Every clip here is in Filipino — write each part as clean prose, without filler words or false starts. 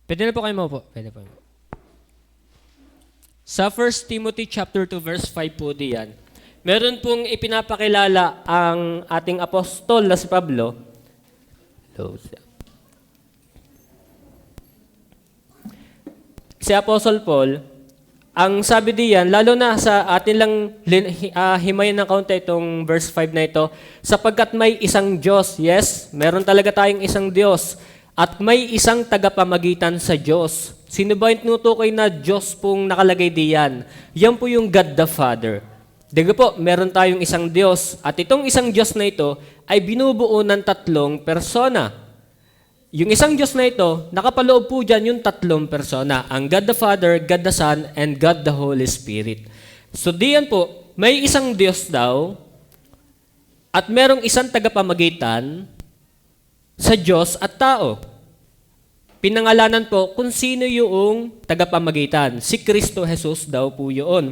Pwede na po kayo maupo. Pwede po. Sa 1 Timothy chapter 2 verse 5 po diyan. Meron pong ipinapakilala ang ating apostol na si Pablo. Si Apostle Paul, ang sabi diyan, lalo na sa atin lang himayin ng kaunti itong verse 5 na ito, sapagkat may isang Diyos, yes, meron talaga tayong isang Diyos, at may isang tagapamagitan sa Diyos. Sino ba yung tinutukoy na Diyos pong nakalagay diyan? Yan po yung God the Father. Diga po, meron tayong isang Diyos, at itong isang Diyos na ito ay binubuo ng tatlong persona. Yung isang Diyos na ito, nakapaloob po dyan yung tatlong persona, ang God the Father, God the Son, and God the Holy Spirit. So diyan po, may isang Diyos daw, at merong isang tagapamagitan sa Diyos at tao. Pinangalanan po kung sino yung tagapamagitan. Si Kristo Jesus daw po yun.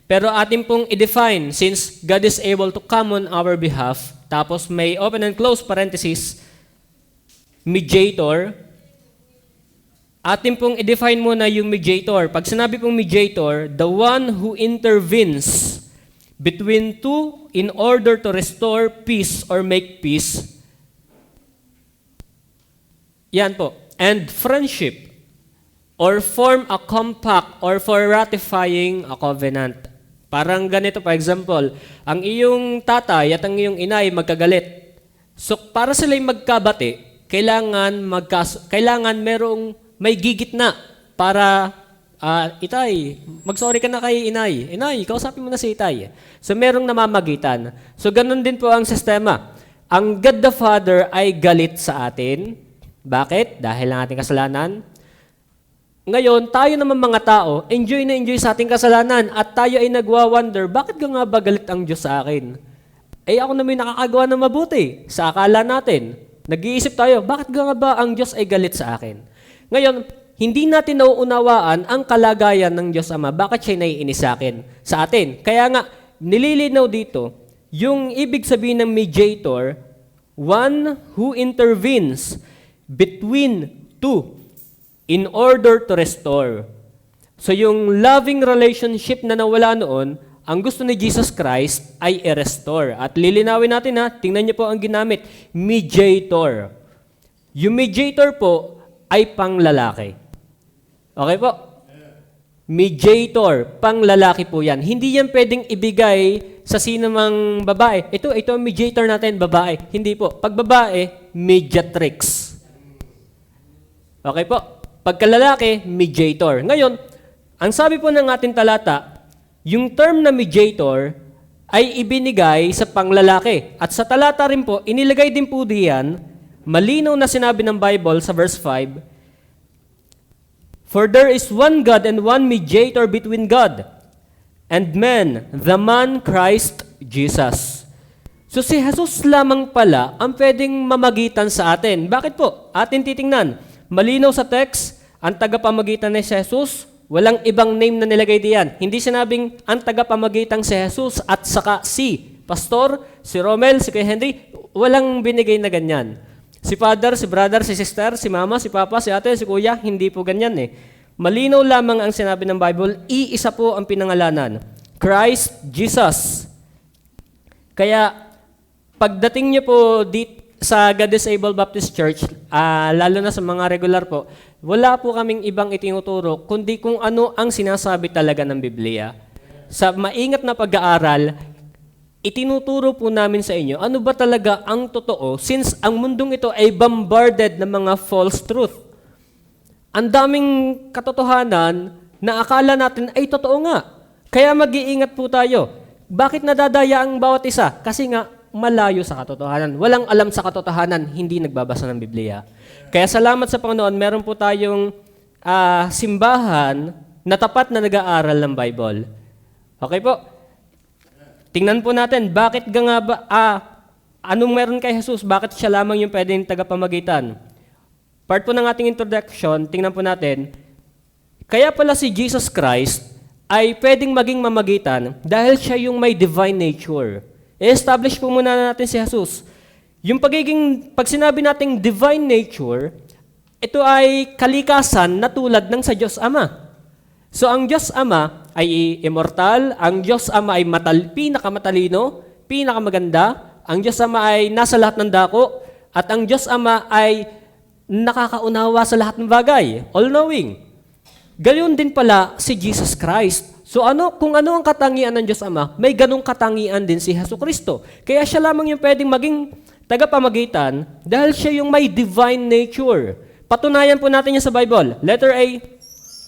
Pero atin pong i-define, since God is able to come on our behalf, tapos may open and close parenthesis, mediator, atin pong i-define muna yung mediator. Pag sinabi pong mediator, the one who intervenes between two in order to restore peace or make peace. Yan po. And friendship, or form a compact or for ratifying a covenant. Parang ganito, for example, ang iyong tatay at ang iyong inay magkagalit. So para sila'y magkabati, kailangan merong may gigitna para itay, mag-sorry ka na kay inay. Inay, kausapin mo na si itay. So merong namamagitan. So ganun din po ang sistema. Ang God the Father ay galit sa atin. Bakit? Dahil ang ating kasalanan. Ngayon, tayo naman mga tao, enjoy na enjoy sa ating kasalanan at tayo ay nagwa-wonder, bakit nga ba galit ang Diyos sa akin? Ako na may nakakagawa ng mabuti sa akala natin. Nag-iisip tayo, bakit nga ba ang Diyos ay galit sa akin? Ngayon, hindi natin nauunawaan ang kalagayan ng Diyos Ama. Bakit siya naiinis sa atin? Kaya nga, nililinaw dito, yung ibig sabihin ng mediator, one who intervenes between two in order to restore. So yung loving relationship na nawala noon, ang gusto ni Jesus Christ ay i-restore. At lilinawin natin tingnan niyo po ang ginamit, mediator. Yung mediator po ay panglalaki. Okay po? Mediator, panglalaki po yan. Hindi yan pwedeng ibigay sa sinumang babae. Ito ang mediator natin, babae. Hindi po. Pag babae, mediatrix. Okay po? Pagkalalaki, mediator. Ngayon, ang sabi po ng ating talata, yung term na mediator ay ibinigay sa panglalaki. At sa talata rin po, inilagay din po diyan, malinaw na sinabi ng Bible sa verse 5, for there is one God and one mediator between God and men, the man Christ Jesus. So si Jesus lamang pala ang pwedeng mamagitan sa atin. Bakit po? Atin titingnan. Malinaw sa text, ang tagapamagitan ni Jesus, walang ibang name na nilagay diyan. Hindi sinabing ang tagapamagitan si Jesus at saka si Pastor, si Romel, si Kuya Henry, walang binigay na ganyan. Si Father, si Brother, si Sister, si Mama, si Papa, si Ate, si Kuya, hindi po ganyan eh. Malinaw lamang ang sinabi ng Bible, iisa po ang pinangalanan, Christ Jesus. Kaya, pagdating niyo po dito, sa God Disabled Baptist Church, lalo na sa mga regular po, wala po kaming ibang itinuturo, kundi kung ano ang sinasabi talaga ng Biblia. Sa maingat na pag-aaral, itinuturo po namin sa inyo, ano ba talaga ang totoo, since ang mundong ito ay bombarded ng mga false truth. Ang daming katotohanan na akala natin ay totoo nga. Kaya mag-iingat po tayo. Bakit nadadaya ang bawat isa? Kasi nga, malayo sa katotohanan. Walang alam sa katotohanan, hindi nagbabasa ng Biblia. Kaya salamat sa Panginoon, meron po tayong simbahan na tapat na nag-aaral ng Bible. Okay po? Tingnan po natin, bakit nga ba, anong meron kay Jesus? Bakit siya lamang yung pwedeng tagapamagitan? Part po ng ating introduction, tingnan po natin, kaya pala si Jesus Christ ay pwedeng maging mamagitan dahil siya yung may divine nature. I-establish po muna natin si Jesus. Yung pag sinabi nating divine nature, ito ay kalikasan na tulad ng sa Diyos Ama. So ang Diyos Ama ay immortal, ang Diyos Ama ay pinakamatalino, pinakamaganda, ang Diyos Ama ay nasa lahat ng dako, at ang Diyos Ama ay nakakaunawa sa lahat ng bagay, all-knowing. Gayon din pala si Jesus Christ. So kung ano ang katangian ng Diyos Ama, may ganong katangian din si Jesucristo. Kaya siya lamang yung pwedeng maging tagapamagitan dahil siya yung may divine nature. Patunayan po natin yan sa Bible. Letter A,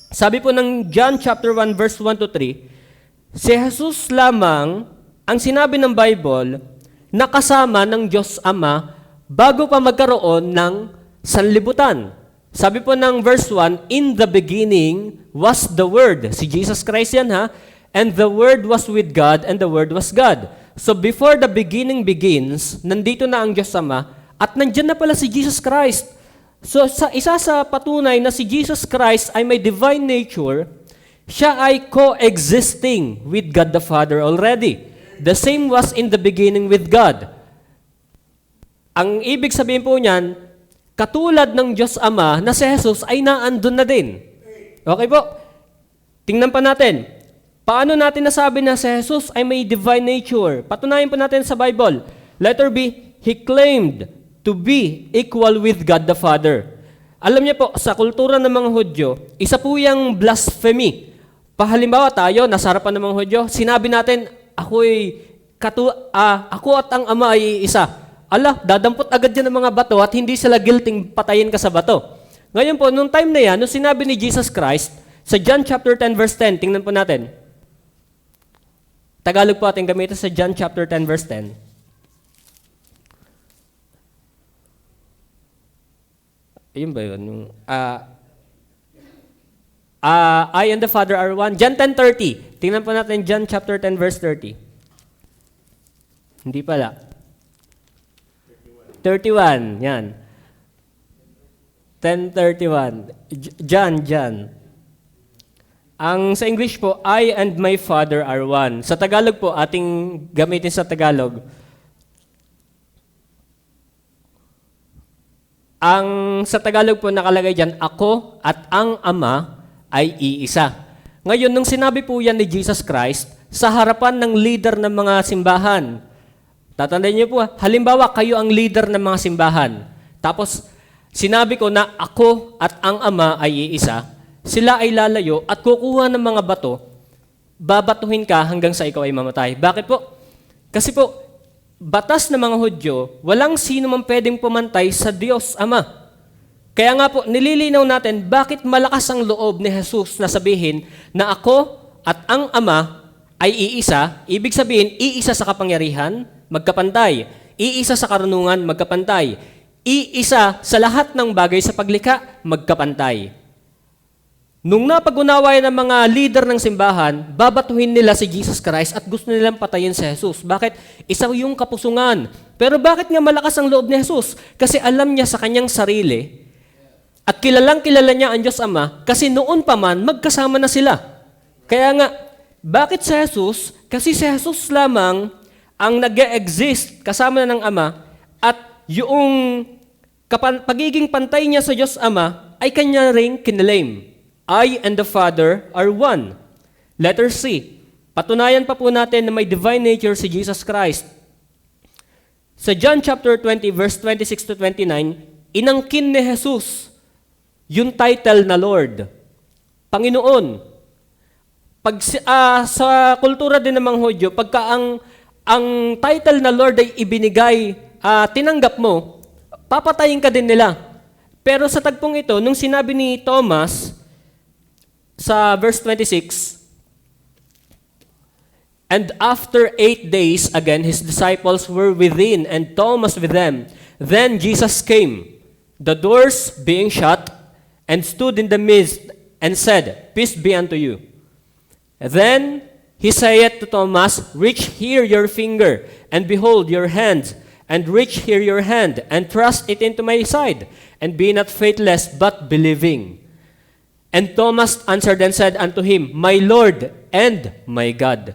sabi po ng John chapter 1 verse 1 to 3, si Jesus lamang ang sinabi ng Bible na kasama ng Diyos Ama bago pa magkaroon ng sanlibutan. Sabi po ng verse 1, in the beginning was the Word. Si Jesus Christ yan ha. And the Word was with God and the Word was God. So before the beginning begins, nandito na ang Diyos Ama at nandyan na pala si Jesus Christ. So isa sa patunay na si Jesus Christ ay may divine nature, siya ay coexisting with God the Father already. The same was in the beginning with God. Ang ibig sabihin po niyan, katulad ng Diyos Ama na si Jesus ay naandun na din. Okay po? Tingnan pa natin. Paano natin nasabi na si Jesus ay may divine nature? Patunayan po natin sa Bible. Letter B, He claimed to be equal with God the Father. Alam niyo po, sa kultura ng mga Hudyo, isa po yung blasphemy. Pahalimbawa tayo, nasa harapan ng mga Hudyo, sinabi natin, ako at ang Ama ay isa. Dadampot agad yan ng mga bato at hindi sila guilting patayin ka sa bato. Ngayon po, nung time na yan, nung sinabi ni Jesus Christ, sa John chapter 10 verse 10, tingnan po natin. Tagalog po ating gamitin sa John chapter 10 verse 10. Ayun ba yun? I and the Father are one. John 10:30. Tingnan po natin John chapter 10 verse 30. Hindi pala. 31. Yan. 10:31. John. Ang sa English po, I and my Father are one. Sa Tagalog po, ating gamitin sa Tagalog. Ang sa Tagalog po nakalagay dyan, ako at ang Ama ay iisa. Ngayon, nung sinabi po yan ni Jesus Christ, sa harapan ng leader ng mga simbahan, tatandaan niyo po, halimbawa kayo ang leader ng mga simbahan, tapos sinabi ko na ako at ang Ama ay iisa, sila ay lalayo at kukuha ng mga bato, babatuhin ka hanggang sa ikaw ay mamatay. Bakit po? Kasi po, batas ng mga Hudyo, walang sino man pwedeng pumantay sa Diyos Ama. Kaya nga po, nililinaw natin bakit malakas ang loob ni Jesus na sabihin na ako at ang Ama ay iisa. Ibig sabihin, iisa sa kapangyarihan, magkapantay. Iisa sa karunungan, magkapantay. Iisa sa lahat ng bagay sa paglikha, magkapantay. Nung napag-unawayan ng mga leader ng simbahan, babatuhin nila si Jesus Christ at gusto nilang patayin si Jesus. Bakit? Isa yung kapusungan. Pero bakit nga malakas ang loob ni Jesus? Kasi alam niya sa kanyang sarili at kilalang kilala niya ang Diyos Ama kasi noon pa man magkasama na sila. Kaya nga, bakit si Jesus? Kasi si Jesus lamang ang nag-exist kasama na ng Ama at yung pagiging pantay niya sa Diyos Ama ay kanya ring kinalaim. I and the Father are one. Letter C. Patunayan pa po natin na may divine nature si Jesus Christ. Sa John chapter 20 verse 26 to 29, inangkin ni Jesus yung title na Lord. Panginoon. Sa kultura din ng mga Hudyo, pagka ang title na Lord ay ibinigay, tinanggap mo, papatayin ka din nila. Pero sa tagpong ito, nung sinabi ni Thomas, sa verse 26, and after 8 days, again, his disciples were within, and Thomas with them. Then Jesus came, the doors being shut, and stood in the midst, and said, Peace be unto you. Then he saith to Thomas, Reach here your finger, and behold your hand, and reach here your hand, and thrust it into my side, and be not faithless, but believing. And Thomas answered and said unto him, My Lord and my God.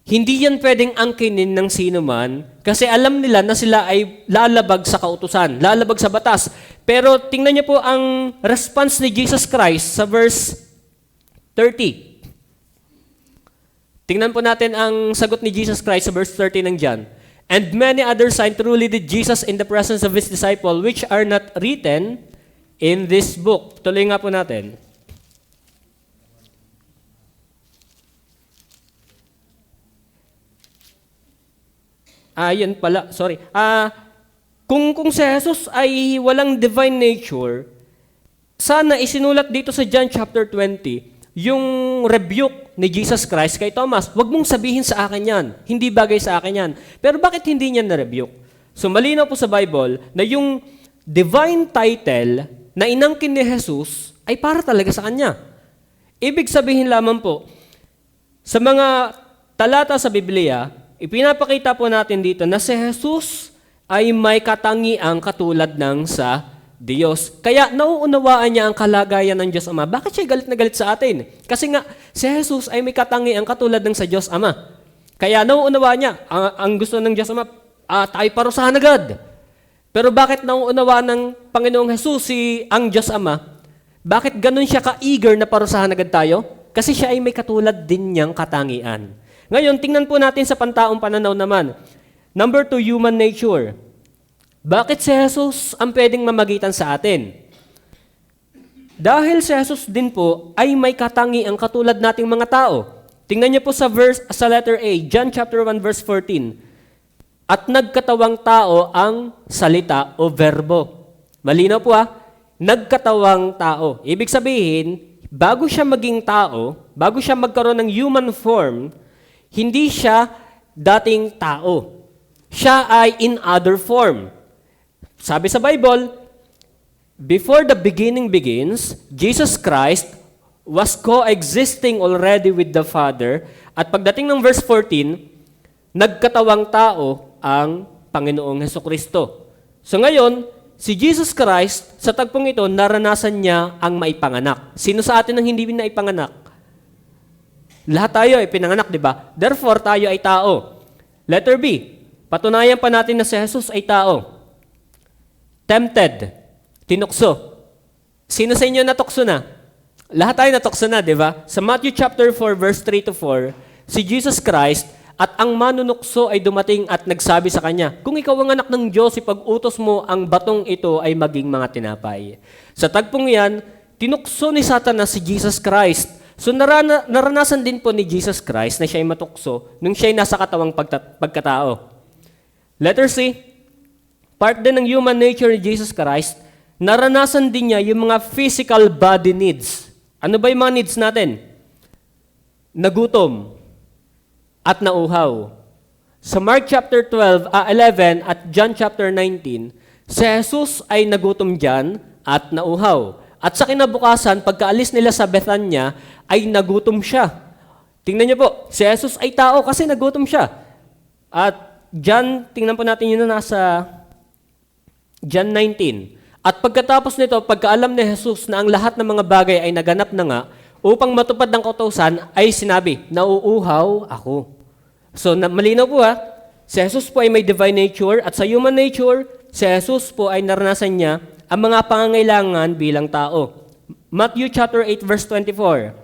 Hindi yan pwedeng angkinin ng sino man kasi alam nila na sila ay lalabag sa kautusan, lalabag sa batas. Pero tingnan niyo po ang response ni Jesus Christ sa verse 30. Tingnan po natin ang sagot ni Jesus Christ sa verse 30 ng John. And many other signs truly did Jesus in the presence of his disciples, which are not written in this book. Tuloy nga po natin. Yun pala, sorry. Kung si Jesus ay walang divine nature, sana isinulat dito sa John chapter 20, yung rebuke ni Jesus Christ kay Thomas, wag mong sabihin sa akin yan. Hindi bagay sa akin yan. Pero bakit hindi niya na-rebuke? So malinaw po sa Bible na yung divine title na inangkin ni Jesus ay para talaga sa kanya. Ibig sabihin lamang po, sa mga talata sa Biblia, ipinapakita po natin dito na si Jesus ay may katangiang katulad ng sa Diyos. Kaya nauunawaan niya ang kalagayan ng Diyos Ama. Bakit siya galit na galit sa atin? Kasi nga, si Jesus ay may katangiang katulad ng sa Diyos Ama. Kaya nauunawaan niya, ang gusto ng Diyos Ama, tayo parusahan agad. Pero bakit nauunawaan ng Panginoong Jesus ang Diyos Ama? Bakit ganun siya ka-eager na parusahan agad tayo? Kasi siya ay may katulad din niyang katangian. Ngayon, tingnan po natin sa pantaong pananaw naman. Number 2, human nature. Bakit si Jesus ang pwedeng mamagitan sa atin? Dahil si Jesus din po ay may katangiang katulad nating mga tao. Tingnan niyo po sa letter A, John chapter 1 verse 14. At nagkatawang tao ang salita o verbo. Malinaw po nagkatawang tao. Ibig sabihin, bago siya maging tao, bago siya magkaroon ng human form, hindi siya dating tao. Siya ay in other form. Sabi sa Bible, before the beginning begins, Jesus Christ was coexisting already with the Father. At pagdating ng verse 14, nagkatawang tao ang Panginoong Hesukristo. So ngayon, si Jesus Christ, sa tagpong ito, naranasan niya ang maipanganak. Sino sa atin ang hindi naipanganak? Lahat tayo ay pinanganak, di ba? Therefore, tayo ay tao. Letter B, patunayan pa natin na si Jesus ay tao. Tempted, tinukso. Sino sa inyo natukso na? Lahat tayo natukso na, di ba? Sa Matthew chapter 4, verse 3 to 4, si Jesus Christ at ang manunukso ay dumating at nagsabi sa kanya, kung ikaw ang anak ng Diyos, ipag-utos mo ang batong ito ay maging mga tinapay. Sa tagpong yan, tinukso ni Satanas si Jesus Christ. So naranasan din po ni Jesus Christ na siya ay matukso nung siya ay nasa katawang pagkatao. Letter C, part din ng human nature ni Jesus Christ, naranasan din niya yung mga physical body needs. Ano ba yung mga needs natin? Nagutom at nauhaw. Sa Mark chapter 11 at John chapter 19, si Jesus ay nagutom dyan at nauhaw. At sa kinabukasan, pagkaalis nila sa Bethania, ay nagutom siya. Tingnan niyo po, si Jesus ay tao kasi nagutom siya. At John, tingnan po natin yun na nasa John 19. At pagkatapos nito, pagkaalam ni Jesus na ang lahat ng mga bagay ay naganap na nga, upang matupad ng kautusan, ay sinabi, nauuhaw ako. So, malinaw po si Jesus po ay may divine nature, at sa human nature, si Jesus po ay naranasan niya ang mga pangangailangan bilang tao. Matthew chapter 8 verse 24.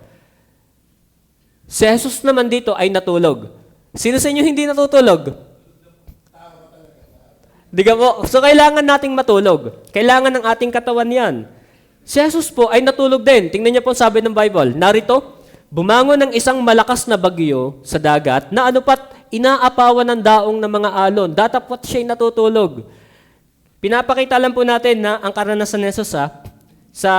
Si Jesus naman dito ay natulog. Sino sa inyo hindi natutulog? Diga po. So, kailangan nating matulog. Kailangan ng ating katawan yan. Si Jesus po ay natulog din. Tingnan niyo po sabi ng Bible. Narito, bumangon ng isang malakas na bagyo sa dagat na anupat inaapawan ng daong ng mga alon. Datapot siya'y natutulog. Pinapakita lang po natin na ang karanasan ni Jesus sa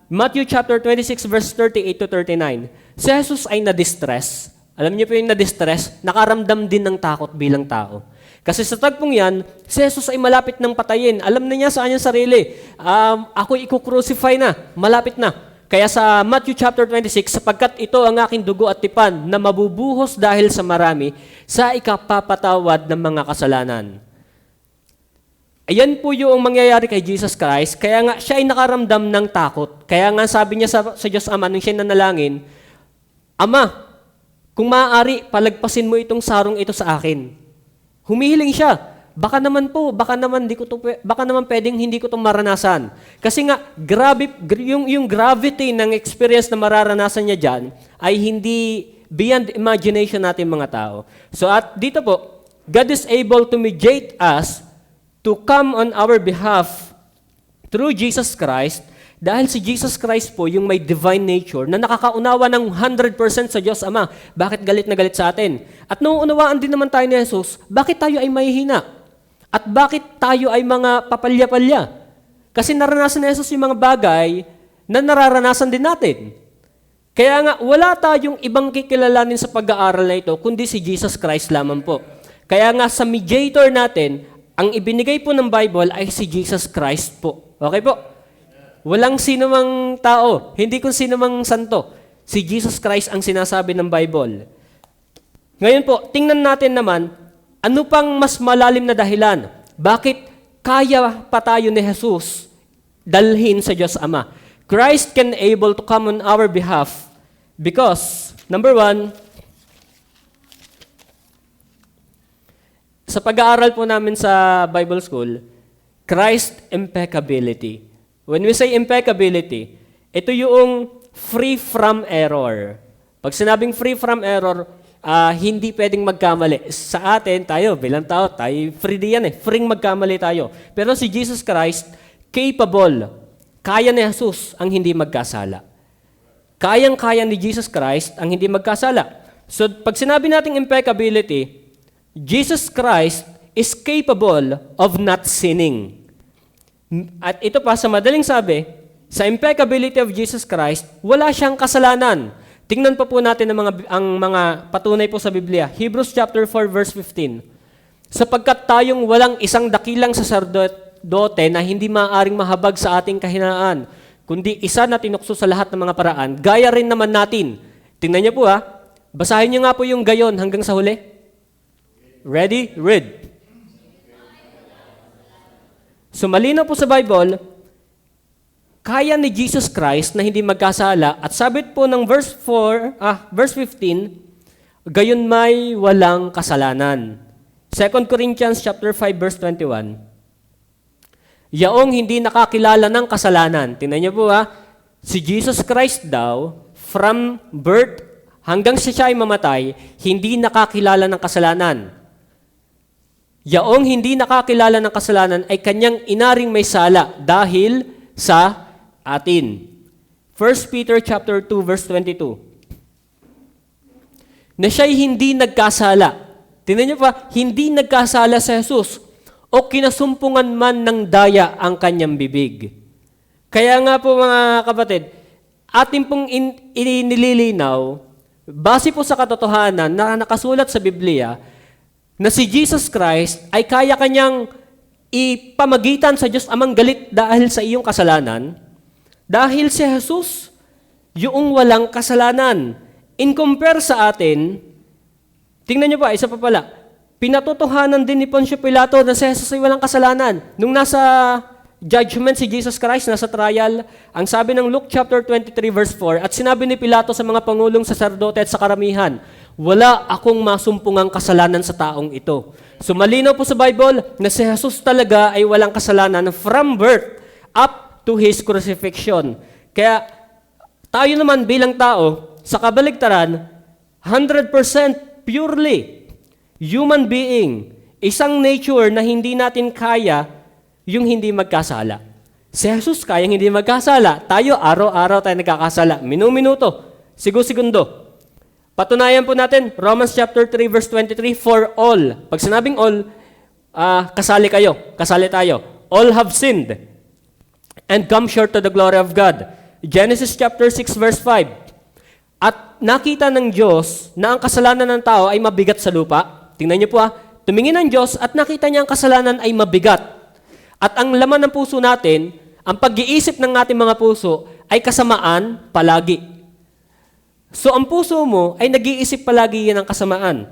Matthew chapter 26 verse 38 to 39. Si Jesus ay na-distress. Alam niyo po yung na-distress, nakaramdam din ng takot bilang tao. Kasi sa tagpong yan, si Jesus ay malapit ng patayin. Alam na niya sa kanyang sarili, ako'y i-crucify na, malapit na. Kaya sa Matthew chapter 26, sapagkat ito ang aking dugo at tipan na mabubuhos dahil sa marami sa ikapapatawad ng mga kasalanan. Ayan po yung mangyayari kay Jesus Christ, kaya nga siya ay nakaramdam ng takot. Kaya nga sabi niya sa Diyos Ama nung siya nanalangin, Ama, kung maaari, palagpasin mo itong sarong ito sa akin. Humihiling siya. Baka naman pwedeng hindi ko 'to maranasan. Kasi nga grabe yung gravity ng experience na mararanasan niya diyan ay hindi beyond imagination natin mga tao. So at dito po, God is able to mediate us to come on our behalf through Jesus Christ dahil si Jesus Christ po yung may divine nature na nakakaunawa ng 100% sa Diyos Ama. Bakit galit na galit sa atin? At nauunawaan din naman tayo ni Jesus, bakit tayo ay mahihina? At bakit tayo ay mga papalya-palya? Kasi naranasan ni Jesus yung mga bagay na nararanasan din natin. Kaya nga, wala tayong ibang kikilalanin sa pag-aaral na ito, kundi si Jesus Christ lamang po. Kaya nga, sa mediator natin, ang ibinigay po ng Bible ay si Jesus Christ po. Okay po? Walang sino mang tao, hindi kung sino mang santo. Si Jesus Christ ang sinasabi ng Bible. Ngayon po, tingnan natin naman, ano pang mas malalim na dahilan? Bakit kaya pa tayo ni Jesus dalhin sa Diyos Ama? Christ can able to come on our behalf because, number one, sa pag-aaral po namin sa Bible School, Christ impeccability. When we say impeccability, ito yung free from error. Pag sinabing free from error, hindi pwedeng magkamali. Sa atin, tayo, bilang tao, tayo free din yan Free magkamali tayo. Pero si Jesus Christ, capable. Kaya ni Jesus ang hindi magkasala. Kayang-kaya ni Jesus Christ ang hindi magkasala. So, pag sinabi nating impeccability, Jesus Christ is capable of not sinning. At ito pa, sa madaling sabi, sa impeccability of Jesus Christ, wala siyang kasalanan. Tingnan pa po natin ang mga patunay po sa Biblia. Hebrews chapter 4 verse 15. Sapagkat tayong walang isang dakilang saserdote na hindi maaaring mahabag sa ating kahinaan, kundi isa na tinukso sa lahat ng mga paraan, gaya rin naman natin. Tingnan niyo po basahin niyo nga po yung gayon hanggang sa huli. Ready? Read. So malinaw po sa Bible, kaya ni Jesus Christ na hindi magkasala at sabi po ng verse 15, gayon may walang kasalanan. 2 Corinthians chapter 5 verse 21. Yaong hindi nakakilala ng kasalanan. Tingnan niyo po si Jesus Christ daw from birth hanggang siya ay mamatay, hindi nakakilala ng kasalanan. Yaong hindi nakakilala ng kasalanan ay kanyang inaring may sala dahil sa atin. 1 Peter chapter 2 verse 22. Na siya'y hindi nagkasala. Tingnan niyo pa, hindi nagkasala sa Jesus o kinasumpungan man ng daya ang kanyang bibig. Kaya nga po mga kapatid, atin pong inililinaw, base po sa katotohanan na nakasulat sa Biblia, na si Jesus Christ ay kaya kanyang ipamagitan sa Diyos Amang galit dahil sa iyong kasalanan. Dahil si Jesus, yung walang kasalanan. In compare sa atin, tingnan niyo pa, isa pa pala, pinatotohanan din ni Poncio Pilato na si Jesus ay walang kasalanan. Nung nasa judgment si Jesus Christ, nasa trial, ang sabi ng Luke chapter 23 verse 4, at sinabi ni Pilato sa mga pangulong saserdote at sa karamihan, wala akong masumpungang kasalanan sa taong ito. So malinaw po sa Bible na si Jesus talaga ay walang kasalanan from birth up to His crucifixion. Kaya tayo naman bilang tao, sa kabaligtaran, 100% purely human being, isang nature na hindi natin kaya yung hindi magkasala. Si Jesus kayang hindi magkasala. Tayo, araw-araw tayo nagkakasala. Minu-minuto, segundo. Patunayan po natin, Romans chapter 3 verse 23, for all. Pag sinabing all, kasali kayo, kasali tayo. All have sinned and come short to the glory of God. Genesis chapter 6 verse 5. At nakita ng Diyos na ang kasalanan ng tao ay mabigat sa lupa. Tingnan niyo po tumingin ang Diyos at nakita niya ang kasalanan ay mabigat. At ang laman ng puso natin, ang pag-iisip ng ating mga puso ay kasamaan palagi. So ang puso mo ay nag-iisip palagi yan ng kasamaan.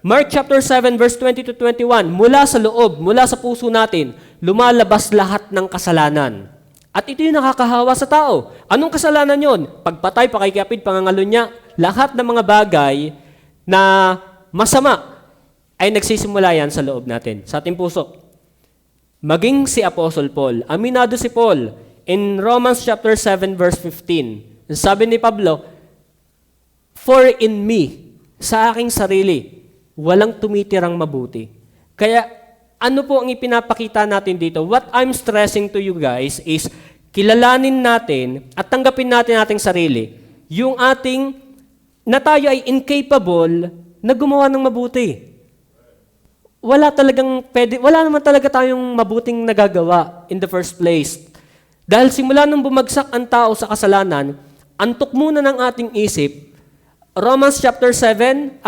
Mark chapter 7 verse 20 to 21, mula sa loob, mula sa puso natin, lumalabas lahat ng kasalanan. At ito yung nakakahawa sa tao. Anong kasalanan yon? Pagpatay, pakikapid, pangangalunya, lahat ng mga bagay na masama. ay nagsisimula yan sa loob natin, sa ating puso. Maging si Apostle Paul. Aminado si Paul in Romans chapter 7 verse 15. Sabi ni Pablo, "For in me, sa aking sarili, walang tumitirang mabuti." Kaya ano po ang ipinapakita natin dito? What I'm stressing to you guys is kilalanin natin at tanggapin natin ating sarili, yung ating na tayo ay incapable na gumawa ng mabuti. Wala naman talaga tayong mabuting nagagawa in the first place. Dahil simula nung bumagsak ang tao sa kasalanan, antok muna ng ating isip, Romans chapter 8,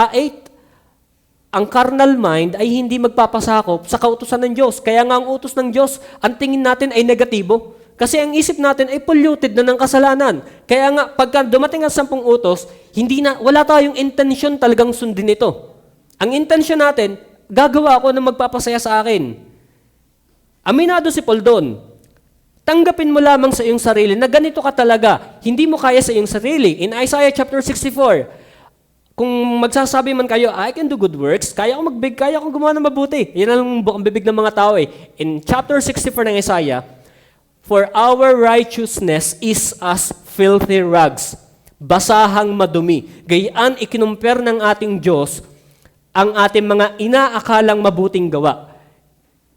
ang carnal mind ay hindi magpapasakop sa kautusan ng Diyos. Kaya nga ang utos ng Diyos, ang tingin natin ay negatibo. Kasi ang isip natin ay polluted na ng kasalanan. Kaya nga, pagka dumating ang 10 utos, wala tayong intensyon talagang sundin ito. Ang intensyon natin, gagawa ako ng magpapasaya sa akin. Aminado si Paul doon. Tanggapin mo lamang sa iyong sarili na ganito ka talaga. Hindi mo kaya sa iyong sarili. In Isaiah chapter 64, kung magsasabi man kayo, I can do good works, kaya akong gumawa ng mabuti. Yan ang bukang bibig ng mga tao eh. In chapter 64 ng Isaiah, "For our righteousness is as filthy rags, basahang madumi. Gayaan ikinumpir ng ating Diyos ang ating mga inaakalang mabuting gawa."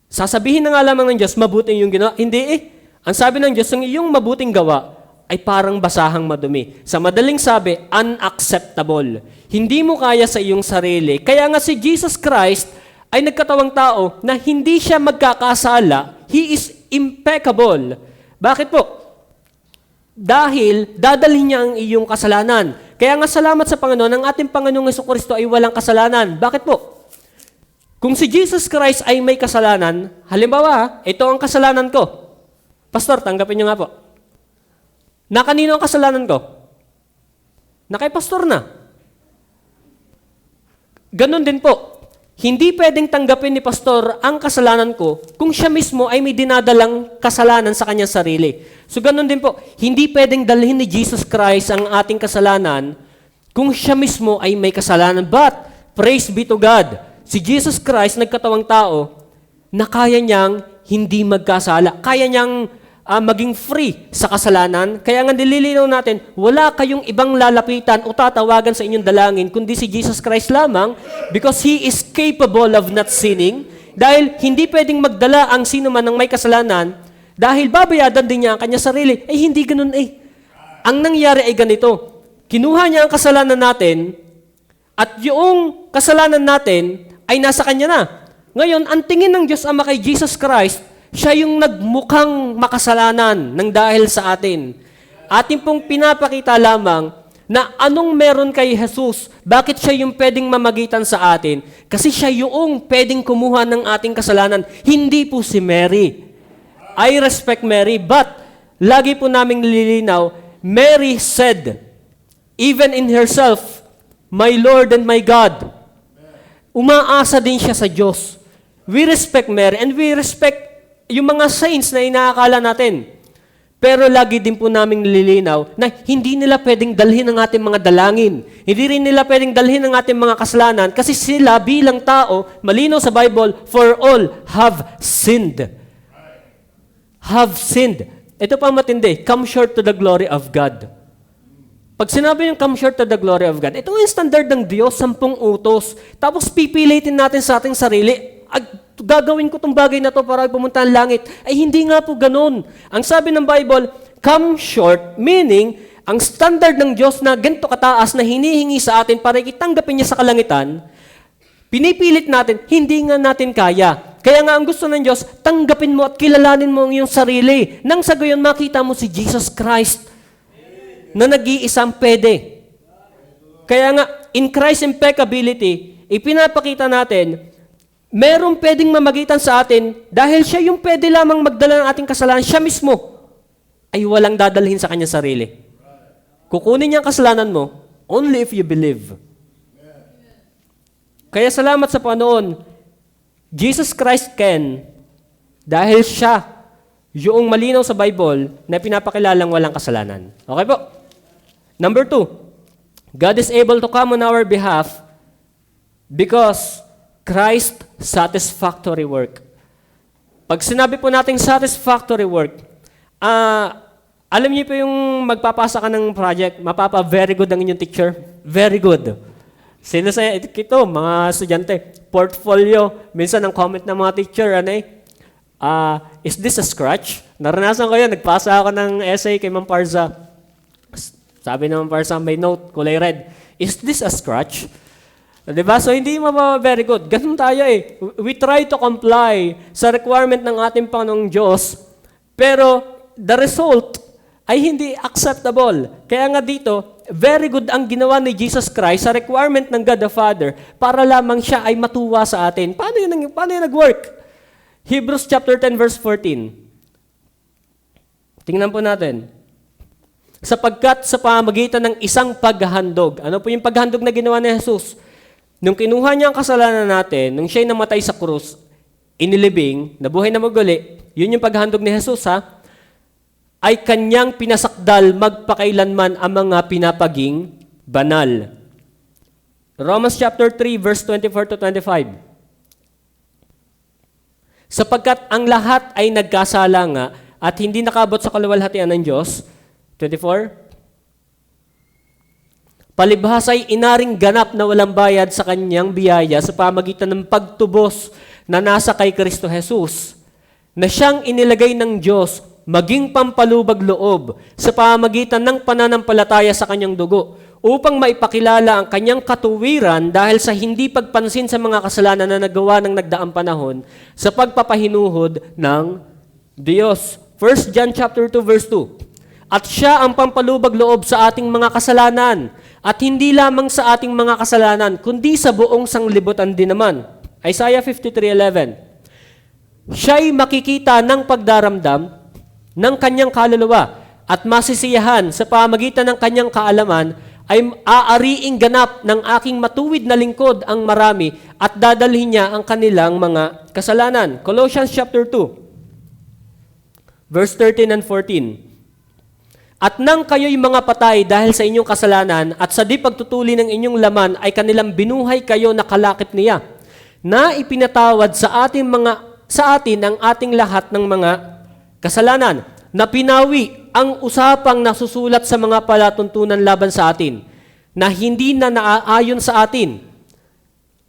Sasabihin na nga lamang ng Diyos, mabuting yung ginawa. Hindi eh. Ang sabi ng Diyos, ang iyong mabuting gawa ay parang basahang madumi. Sa madaling sabi, unacceptable. Hindi mo kaya sa iyong sarili. Kaya nga si Jesus Christ ay nagkatawang tao na hindi siya magkakasala. He is impeccable. Bakit po? Dahil dadalhin niya ang iyong kasalanan. Kaya nga salamat sa Panginoon, ang ating Panginoong Jesucristo ay walang kasalanan. Bakit po? Kung si Jesus Christ ay may kasalanan, halimbawa, ito ang kasalanan ko. Pastor, tanggapin niyo nga po. Na kanino ang kasalanan ko? Na kay pastor na. Ganon din po. Hindi pwedeng tanggapin ni pastor ang kasalanan ko kung siya mismo ay may dinadalang kasalanan sa kanyang sarili. So ganon din po. Hindi pwedeng dalhin ni Jesus Christ ang ating kasalanan kung siya mismo ay may kasalanan. But, praise be to God, si Jesus Christ, nagkatawang tao, na kaya niyang hindi magkasala. Kaya niyang maging free sa kasalanan. Kaya nga nililinaw natin, wala kayong ibang lalapitan o tatawagan sa inyong dalangin kundi si Jesus Christ lamang because He is capable of not sinning. Dahil hindi pwedeng magdala ang sino man ng may kasalanan dahil babayadan din niya ang kanya sarili. Hindi ganun eh. Ang nangyari ay ganito. Kinuha niya ang kasalanan natin at yung kasalanan natin ay nasa kanya na. Ngayon, ang tingin ng Diyos Ama kay Jesus Christ, siya yung nagmukhang makasalanan ng dahil sa atin. Atin pong pinapakita lamang na anong meron kay Jesus, bakit siya yung pwedeng mamagitan sa atin? Kasi siya yung pwedeng kumuha ng ating kasalanan, hindi po si Mary. I respect Mary, but lagi po naming nililinaw, Mary said, even in herself, "My Lord and my God." Umaasa din siya sa Diyos. We respect Mary and we respect yung mga saints na inaakala natin. Pero lagi din po naming nililinaw na hindi nila pwedeng dalhin ang ating mga dalangin. Hindi rin nila pwedeng dalhin ang ating mga kasalanan kasi sila bilang tao, malinaw sa Bible, for all have sinned. Have sinned. Ito pa matindi, come short to the glory of God. Pag sinabi yung come short to the glory of God, ito yung standard ng Diyos, 10 utos. Tapos pipilitin natin sa ating sarili, gagawin ko itong bagay na to para pumunta ang langit. Ay hindi nga po ganun. Ang sabi ng Bible, come short, meaning, ang standard ng Diyos na ganito kataas na hinihingi sa atin para itanggapin niya sa kalangitan, pinipilit natin, hindi nga natin kaya. Kaya nga ang gusto ng Diyos, tanggapin mo at kilalanin mo ang iyong sarili. Nang sa gayon makita mo si Jesus Christ na nag-iisang pwede. Kaya nga, in Christ's impeccability, ipinapakita natin, merong pwedeng mamagitan sa atin dahil siya yung pwede lamang magdala ng ating kasalanan, siya mismo ay walang dadalhin sa kanyang sarili. Kukunin niya ang kasalanan mo only if you believe. Kaya salamat sa Panginoon, Jesus Christ can, dahil siya yung malinaw sa Bible na pinapakilalang walang kasalanan. Okay po? Number 2, God is able to come on our behalf because Christ satisfactory work. Pag sinabi po natin satisfactory work, alam niyo po yung magpapasa ka ng project, very good ang inyong teacher. Very good. Sino sa ito, mga estudyante, portfolio, minsan ang comment ng mga teacher, is this a scratch? Naranasan ko yan, nagpasa ako ng essay kay Ma'am Parza. Sabi ng Ma'am Parza, may note, kulay red. Is this a scratch? Diba? So, hindi very good. Ganun tayo eh. We try to comply sa requirement ng ating Panginoong Diyos, pero the result ay hindi acceptable. Kaya nga dito, very good ang ginawa ni Jesus Christ sa requirement ng God the Father para lamang siya ay matuwa sa atin. Paano yun nag-work? Hebrews chapter 10 verse 14. Tingnan po natin. Sapagkat sa pamamagitan ng isang paghahandog. Ano po yung paghahandog na ginawa ni Jesus? Nung kinuha niya ang kasalanan natin, nung siya'y namatay sa krus, inilibing, nabuhay na maguli, yun yung paghahandog ni Jesus, ay kanyang pinasakdal magpakailanman ang mga pinapaging banal. Romans chapter 3, verse 24 to 25. Sapagkat ang lahat ay nagkasala nga at hindi nakabot sa kaluwalhatian ng Diyos. 24. Palibhasa'y inaring ganap na walang bayad sa kanyang biyaya sa pamagitan ng pagtubos na nasa kay Kristo Jesus, na siyang inilagay ng Diyos maging pampalubag loob sa pamagitan ng pananampalataya sa kanyang dugo, upang maipakilala ang kanyang katuwiran dahil sa hindi pagpansin sa mga kasalanan na nagawa ng nagdaang panahon sa pagpapahinuhod ng Diyos. 1 John chapter 2 verse 2. At siya ang pampalubag loob sa ating mga kasalanan, at hindi lamang sa ating mga kasalanan, kundi sa buong sanglibutan din naman. Isaiah 53:11. Siya'y makikita ng pagdaramdam ng kanyang kaluluwa at masisiyahan sa pamagitan ng kanyang kaalaman, ay aariing ganap ng aking matuwid na lingkod ang marami at dadalhin niya ang kanilang mga kasalanan. Colossians chapter 2, verse 13 and 14. At nang kayo'y mga patay dahil sa inyong kasalanan at sa di pagtutuli ng inyong laman ay kanilang binuhay kayo na kalakip niya, na ipinatawad sa atin ang ating lahat ng mga kasalanan, na pinawi ang usapang nasusulat sa mga palatuntunan laban sa atin, na hindi na naaayon sa atin.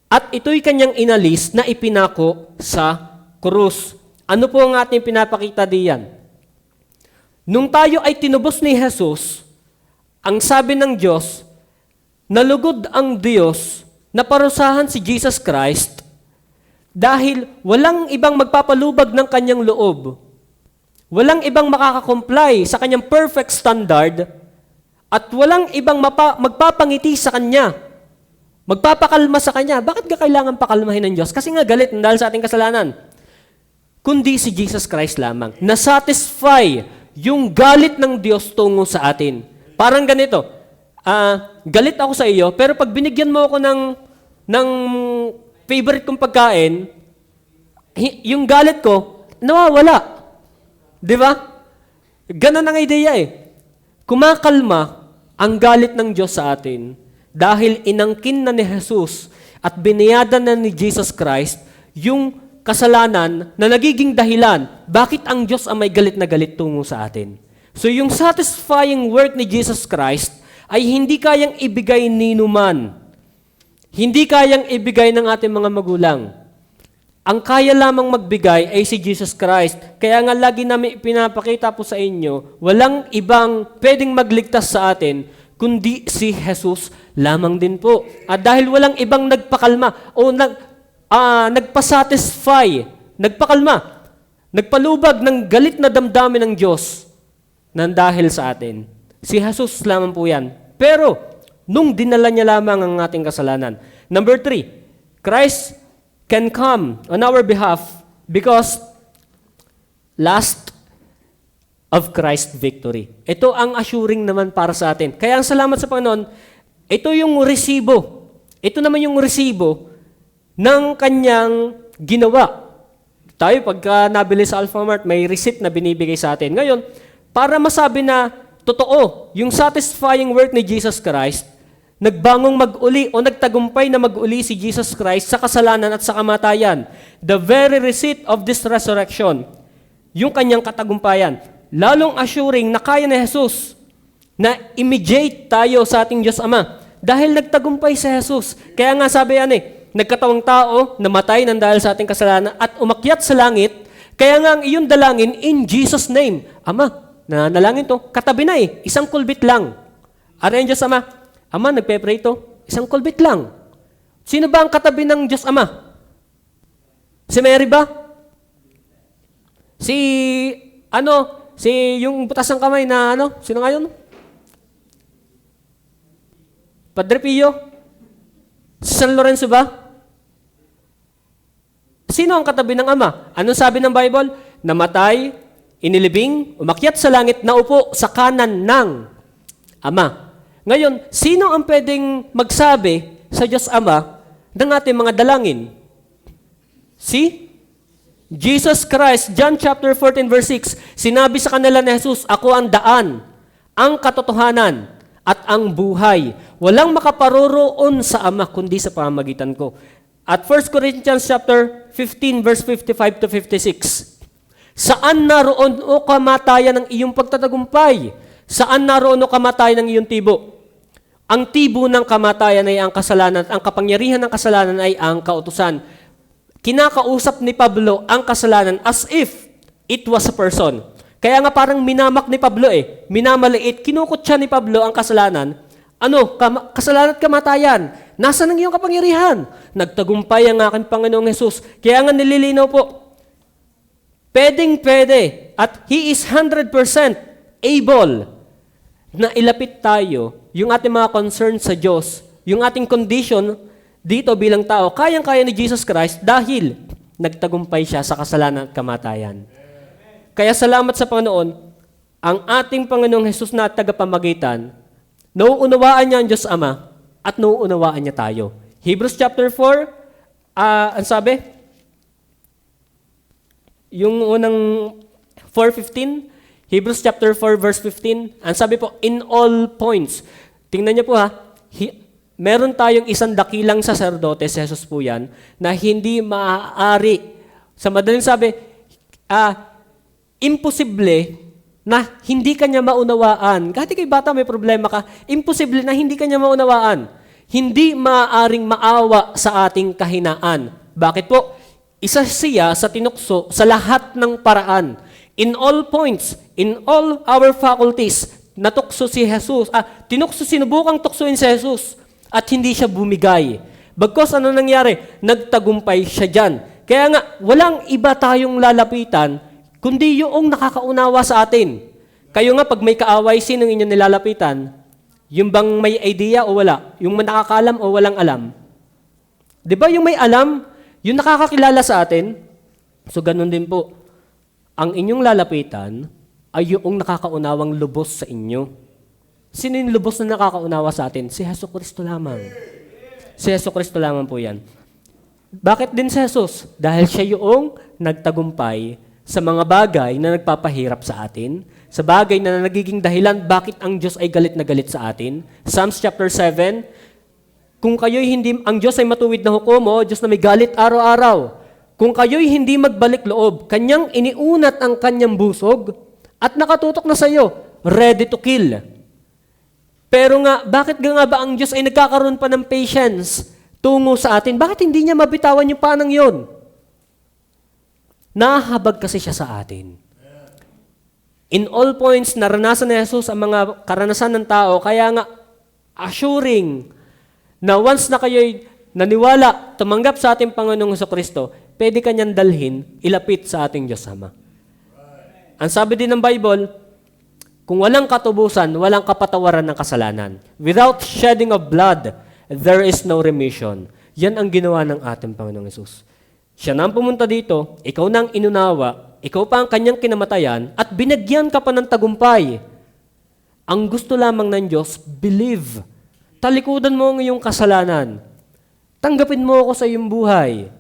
At ito'y kanyang inalis na ipinako sa krus. Ano po ang ating pinapakita diyan? Nung tayo ay tinubos ni Jesus, ang sabi ng Diyos, nalugod ang Diyos na parusahan si Jesus Christ dahil walang ibang magpapalubag ng kanyang loob. Walang ibang makakakomply sa kanyang perfect standard at walang ibang magpapangiti sa kanya, magpapakalma sa kanya. Bakit ka kailangan pakalmahin ng Diyos? Kasi nga galit dahil sa ating kasalanan. Kundi si Jesus Christ lamang. Na-satisfy yung galit ng Diyos tungo sa atin. Parang ganito, galit ako sa iyo, pero pag binigyan mo ako ng favorite kong pagkain, yung galit ko, nawawala. Di ba? Ganun ang ideya eh. Kumakalma ang galit ng Diyos sa atin dahil inangkin na ni Jesus at binayadan na ni Jesus Christ yung kasalanan na nagiging dahilan bakit ang Diyos ang may galit na galit tungo sa atin. So yung satisfying work ni Jesus Christ ay hindi kayang ibigay ni numan. Hindi kayang ibigay ng ating mga magulang. Ang kaya lamang magbigay ay si Jesus Christ. Kaya nga lagi namin pinapakita po sa inyo, walang ibang pwedeng magligtas sa atin kundi si Jesus lamang din po. At dahil walang ibang nagpakalma o nagpasatisfy, nagpakalma, nagpalubag ng galit na damdamin ng Diyos nang dahil sa atin. Si Jesus lamang po yan. Pero, nung dinala niya lamang ang ating kasalanan. Number 3, Christ can come on our behalf because last of Christ's victory. Ito ang assuring naman para sa atin. Kaya ang salamat sa Panginoon, ito yung resibo. Ito naman yung resibo ng kanyang ginawa. Tayo, pagka nabili sa Alphamart, may receipt na binibigay sa atin. Ngayon, para masabi na totoo, yung satisfying work ni Jesus Christ, nagbangong mag-uli o nagtagumpay na mag-uli si Jesus Christ sa kasalanan at sa kamatayan. The very receipt of this resurrection, yung kanyang katagumpayan, lalong assuring na kaya ni Jesus na immediate tayo sa ating Diyos Ama dahil nagtagumpay si Jesus. Kaya nga sabi nagkatawang tao, namatay nang dahil sa ating kasalanan at umakyat sa langit, kaya nga ang iyong dalangin in Jesus' name. Ama, nanalangin to, katabi na isang kulbit lang. Ano yung Diyos Ama? Ama, nagpe-pray to, isang kulbit lang. Sino ba ang katabi ng Diyos Ama? Si Mary ba? Yung butas ng kamay na sino nga yun? Padre Pio? Si San Lorenzo ba? Sino ang katabi ng Ama? Anong sabi ng Bible? Namatay, inilibing, umakyat sa langit, naupo sa kanan ng Ama. Ngayon, sino ang pwedeng magsabi sa Diyos Ama ng ating mga dalangin? Si Jesus Christ. John chapter 14 verse 6, sinabi sa kanila ni Jesus, ako ang daan, ang katotohanan, at ang buhay. Walang makaparoroon sa Ama kundi sa pamamagitan ko. At 1 Corinthians chapter 15 verse 55 to 56, saan naroon o kamatayan ng iyong pagtatagumpay? Saan naroon o kamatayan ng iyong tibo? Ang tibo ng kamatayan ay ang kasalanan, ang kapangyarihan ng kasalanan ay ang kautusan. Kinakausap ni Pablo ang kasalanan as if it was a person. Kaya nga parang minamak ni Pablo minamaliit, kinukutya ni Pablo ang kasalanan. Kasalanan at kamatayan. Nasaan ang iyong kapangyarihan? Nagtagumpay ang aking Panginoong Jesus. Kaya nga nililinaw po, pwede, at He is 100% able na ilapit tayo, yung ating mga concern sa Diyos, yung ating condition dito bilang tao, kayang-kaya ni Jesus Christ dahil nagtagumpay siya sa kasalanan at kamatayan. Kaya salamat sa Panginoon, ang ating Panginoong Jesus na tagapamagitan, nauunawaan niya ang Diyos Ama at nauunawaan niya tayo. Hebrews chapter 4, ang sabi? Yung unang 4:15, Hebrews chapter 4 verse 15, ang sabi po, in all points. Tingnan niyo po meron tayong isang dakilang saserdote, si Jesus po yan, na hindi maaari. Sa madaling sabi, imposible na hindi kanya maunawaan. Kahit ikay bata may problema ka, imposible na hindi kanya maunawaan. Hindi maaaring maawa sa ating kahinaan. Bakit po? Isa siya sa tinukso sa lahat ng paraan. In all points, in all our faculties, natukso si Jesus. Sinubukang tuksuin si Jesus at hindi siya bumigay. Bagkos ano nangyari? Nagtagumpay siya dyan. Kaya nga, walang iba tayong lalapitan, kundi yung nakakaunawa sa atin. Kayo nga, pag may kaaway, sinong inyong nilalapitan? Yung bang may idea o wala? Yung nakakaalam o walang alam? Di ba yung may alam, yung nakakakilala sa atin? So, ganun din po. Ang inyong lalapitan ay yung nakakaunawang lubos sa inyo. Sino yung lubos na nakakaunawa sa atin? Si Jesucristo lamang. Si Jesucristo lamang po yan. Bakit din si Jesus? Dahil siya yung nagtagumpay sa mga bagay na nagpapahirap sa atin, sa bagay na nagiging dahilan bakit ang Diyos ay galit na galit sa atin. Psalms chapter 7, kung kayo'y hindi, ang Diyos ay matuwid na hukom, Diyos na may galit araw-araw. Kung kayo'y hindi magbalik loob, kanyang iniunat ang kanyang busog at nakatutok na sa iyo, ready to kill. Pero nga, bakit nga ba ang Diyos ay nagkakaroon pa ng patience tungo sa atin? Bakit hindi niya mabitawan yung panang yon? Nahahabag kasi siya sa atin. In all points, naranasan ni Jesus ang mga karanasan ng tao, kaya nga assuring na once na kayo'y naniwala, tumanggap sa ating Panginoong Jesucristo, pwede kanyang dalhin, ilapit sa ating Diyos Ama. Ang sabi din ng Bible, kung walang katubusan, walang kapatawaran ng kasalanan. Without shedding of blood, there is no remission. Yan ang ginawa ng ating Panginoong Jesus. Siya na ang pumunta dito, ikaw na ang inunawa, ikaw pa ang kanyang kinamatayan, at binagyan ka pa ng tagumpay. Ang gusto lamang ng Diyos, believe. Talikudan mo ang iyong kasalanan. Tanggapin mo ako sa iyong buhay.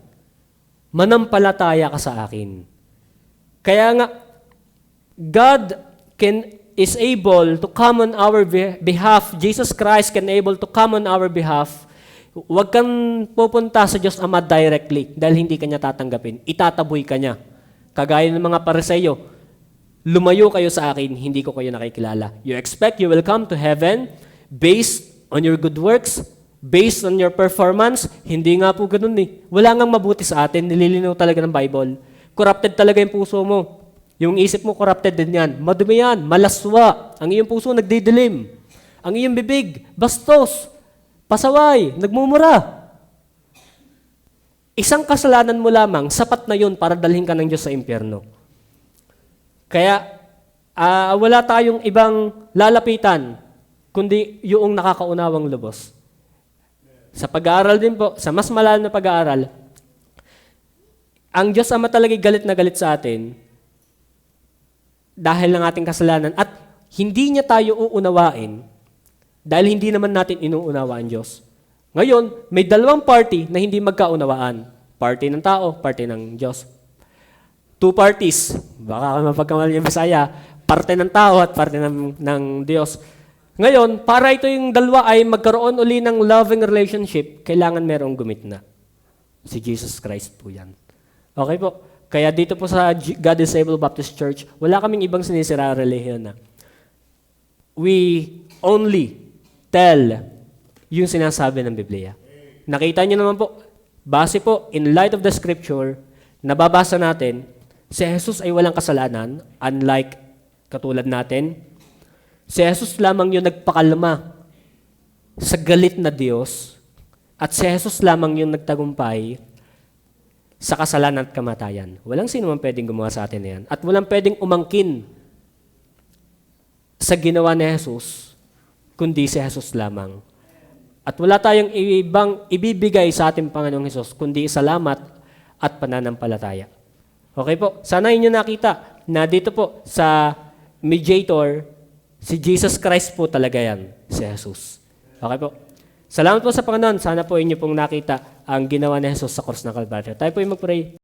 Manampalataya ka sa akin. Kaya nga, God can is able to come on our behalf, Jesus Christ can able to come on our behalf, huwag kang pupunta sa Diyos Ama directly dahil hindi kanya tatanggapin. Itataboy ka niya. Kagaya ng mga Pariseyo, lumayo kayo sa akin, hindi ko kayo nakikilala. You expect you will come to heaven based on your good works, based on your performance. Hindi nga po ganun eh. Wala ngang mabuti sa atin, nililinaw talaga ng Bible. Corrupted talaga yung puso mo. Yung isip mo, corrupted din yan. Madumi yan, malaswa. Ang iyong puso, nagdidilim. Ang iyong bibig, bastos, pasaway, nagmumura. Isang kasalanan mo lamang, sapat na yun para dalhin ka ng Diyos sa impyerno. Kaya, wala tayong ibang lalapitan, kundi yung nakakaunawang lubos. Sa pag-aaral din po, sa mas malalim na pag-aaral, ang Diyos Ama talaga galit na galit sa atin dahil ng ating kasalanan at hindi niya tayo uunawain dahil hindi naman natin inuunawa ang Diyos. Ngayon, may dalawang party na hindi magkaunawaan. Party ng tao, party ng Diyos. Two parties, baka mapagkamali yung Bisaya, parte ng tao at parte ng Diyos. Ngayon, para ito yung dalawa ay magkaroon uli ng loving relationship, kailangan merong gumit na. Si Jesus Christ po yan. Okay po? Kaya dito po sa God is Able Baptist Church, wala kaming ibang sinisira relihiyon na. We only tell yung sinasabi ng Biblia. Nakita niyo naman po, base po, in light of the Scripture, nababasa natin, si Jesus ay walang kasalanan, unlike katulad natin. Si Jesus lamang yung nagpakalma sa galit na Diyos, at si Jesus lamang yung nagtagumpay sa kasalanan at kamatayan. Walang sino man pwedeng gumawa sa atin na yan. At walang pwedeng umangkin sa ginawa ni Jesus, kundi si Jesus lamang. At wala tayong ibang ibibigay sa ating Panginoong Hesus, kundi salamat at pananampalataya. Okay po? Sana inyo nakita na dito po sa mediator, si Jesus Christ po talaga yan, si Jesus. Okay po? Salamat po sa Panginoon. Sana po inyo pong nakita ang ginawa ni Jesus sa krus ng Kalbaryo. Tayo po yung mag-pray.